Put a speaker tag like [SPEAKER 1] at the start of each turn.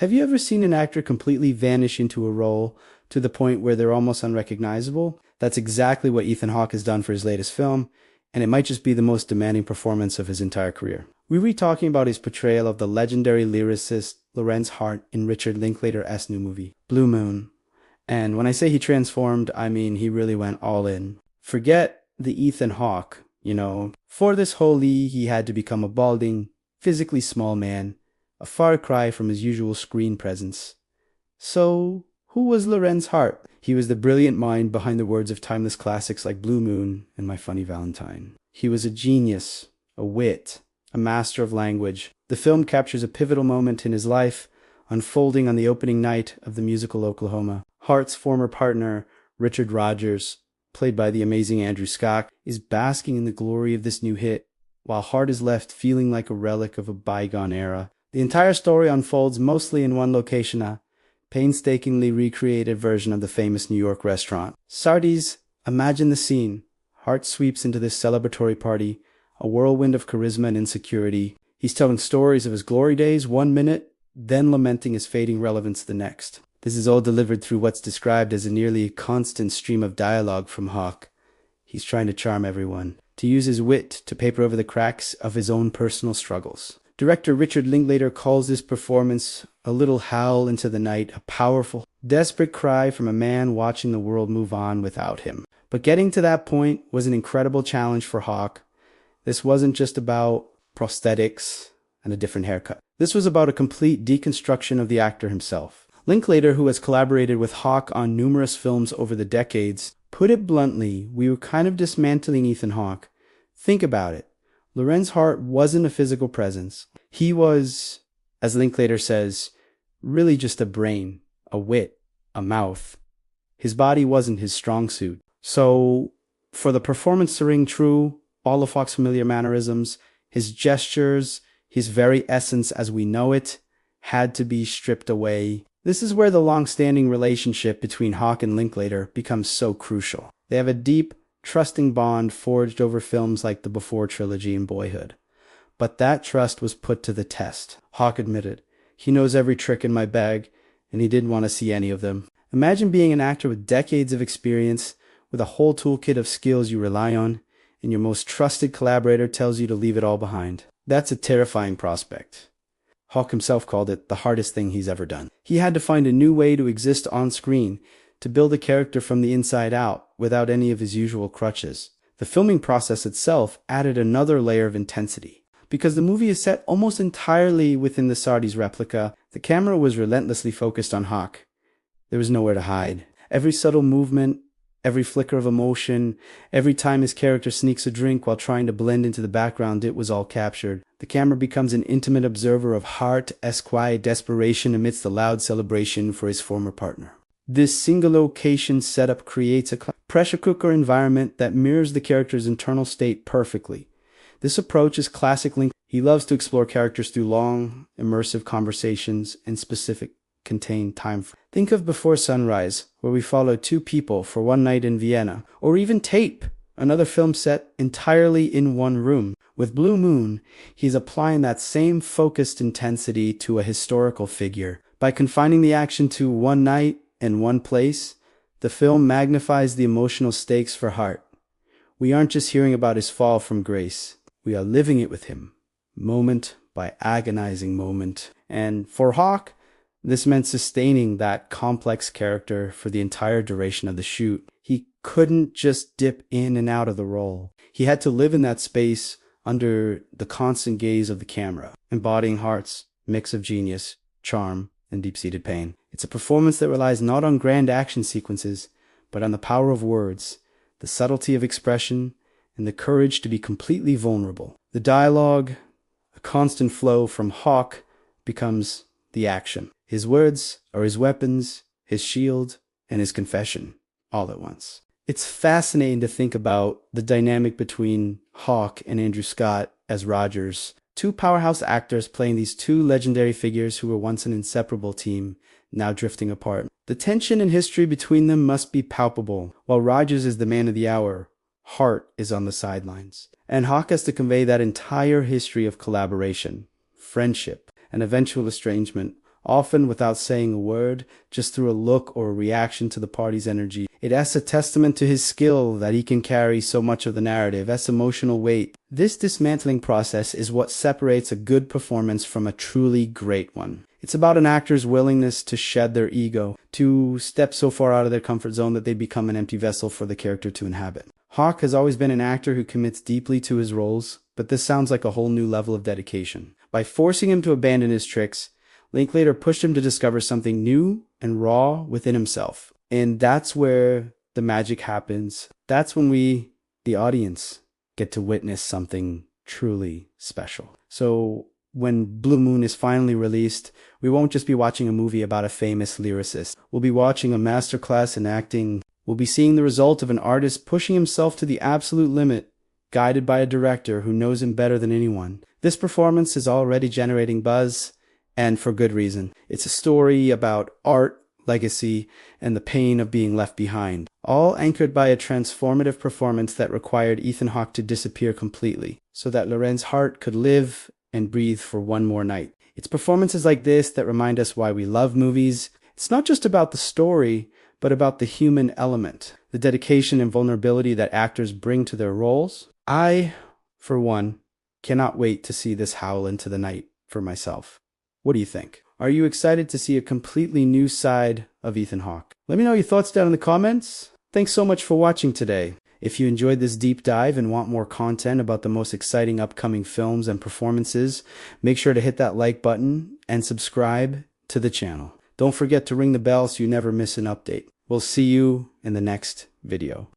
[SPEAKER 1] Have you ever seen an actor completely vanish into a role to the point where they're almost unrecognizable? That's exactly what Ethan Hawke has done for his latest film, and it might just be the most demanding performance of his entire career. We were talking about his portrayal of the legendary lyricist Lorenz Hart in Richard Linklater's new movie, Blue Moon. And when I say he transformed, I mean he really went all in. Forget the Ethan Hawke, For this wholly, he had to become a balding, physically small man, a far cry from his usual screen presence. So, who was Lorenz Hart? He was the brilliant mind behind the words of timeless classics like Blue Moon and My Funny Valentine. He was a genius, a wit, a master of language. The film captures a pivotal moment in his life, unfolding on the opening night of the musical Oklahoma. Hart's former partner, Richard Rodgers, played by the amazing Andrew Scott, is basking in the glory of this new hit, while Hart is left feeling like a relic of a bygone era. The entire story unfolds mostly in one location, a painstakingly recreated version of the famous New York restaurant. Sardi's, imagine the scene. Hart sweeps into this celebratory party, a whirlwind of charisma and insecurity. He's telling stories of his glory days 1 minute, then lamenting his fading relevance the next. This is all delivered through what's described as a nearly constant stream of dialogue from Hawke. He's trying to charm everyone, to use his wit to paper over the cracks of his own personal struggles. Director Richard Linklater calls this performance a little howl into the night, a powerful, desperate cry from a man watching the world move on without him. But getting to that point was an incredible challenge for Hawke. This wasn't just about prosthetics and a different haircut. This was about a complete deconstruction of the actor himself. Linklater, who has collaborated with Hawke on numerous films over the decades, put it bluntly, we were kind of dismantling Ethan Hawke. Think about it. Lorenz Hart wasn't a physical presence. He was, as Linklater says, really just a brain, a wit, a mouth. His body wasn't his strong suit. So, for the performance to ring true, all of Hawke's familiar mannerisms, his gestures, his very essence as we know it, had to be stripped away. This is where the long-standing relationship between Hawke and Linklater becomes so crucial. They have a deep, trusting bond forged over films like the Before trilogy and Boyhood. But that trust was put to the test. Hawke admitted, he knows every trick in my bag, and he didn't want to see any of them. Imagine being an actor with decades of experience, with a whole toolkit of skills you rely on, and your most trusted collaborator tells you to leave it all behind. That's a terrifying prospect. Hawke himself called it the hardest thing he's ever done. He had to find a new way to exist on screen, to build a character from the inside out, without any of his usual crutches. The filming process itself added another layer of intensity. Because the movie is set almost entirely within the Sardi's replica, the camera was relentlessly focused on Hawke. There was nowhere to hide. Every subtle movement, every flicker of emotion, every time his character sneaks a drink while trying to blend into the background, it was all captured. The camera becomes an intimate observer of Hart's quiet desperation amidst the loud celebration for his former partner. This single location setup creates a pressure cooker environment that mirrors the character's internal state perfectly. This approach is classic Link. He loves to explore characters through long, immersive conversations and specific, contained time. Think of Before Sunrise, where we follow two people for one night in Vienna, or even Tape, another film set entirely in one room. With Blue Moon, he's applying that same focused intensity to a historical figure. By confining the action to one night and one place, the film magnifies the emotional stakes for Hart. We aren't just hearing about his fall from grace. We are living it with him, moment by agonizing moment. And for Hawke, this meant sustaining that complex character for the entire duration of the shoot. He couldn't just dip in and out of the role. He had to live in that space under the constant gaze of the camera, embodying Hart's mix of genius, charm, and deep-seated pain. It's a performance that relies not on grand action sequences, but on the power of words, the subtlety of expression, and the courage to be completely vulnerable. The dialogue, a constant flow from Hawke, becomes the action. His words are his weapons, his shield, and his confession, all at once. It's fascinating to think about the dynamic between Hawke and Andrew Scott as Rodgers, two powerhouse actors playing these two legendary figures who were once an inseparable team, now drifting apart. The tension and history between them must be palpable. While Rodgers is the man of the hour, Hart is on the sidelines. And Hawke has to convey that entire history of collaboration, friendship, and eventual estrangement, often without saying a word, just through a look or a reaction to the party's energy. It's a testament to his skill that he can carry so much of the narrative, that's emotional weight. This dismantling process is what separates a good performance from a truly great one. It's about an actor's willingness to shed their ego, to step so far out of their comfort zone that they become an empty vessel for the character to inhabit. Hawke has always been an actor who commits deeply to his roles, but this sounds like a whole new level of dedication. By forcing him to abandon his tricks, Linklater pushed him to discover something new and raw within himself. And that's where the magic happens. That's when we, the audience, get to witness something truly special. So when Blue Moon is finally released, we won't just be watching a movie about a famous lyricist. We'll be watching a masterclass in acting. We'll be seeing the result of an artist pushing himself to the absolute limit, guided by a director who knows him better than anyone. This performance is already generating buzz, and for good reason. It's a story about art, legacy, and the pain of being left behind, all anchored by a transformative performance that required Ethan Hawke to disappear completely, so that Loren's heart could live and breathe for one more night. It's performances like this that remind us why we love movies. It's not just about the story, but about the human element, the dedication and vulnerability that actors bring to their roles. I, for one, cannot wait to see this howl into the night for myself. What do you think? Are you excited to see a completely new side of Ethan Hawke? Let me know your thoughts down in the comments. Thanks so much for watching today. If you enjoyed this deep dive and want more content about the most exciting upcoming films and performances, make sure to hit that like button and subscribe to the channel. Don't forget to ring the bell so you never miss an update. We'll see you in the next video.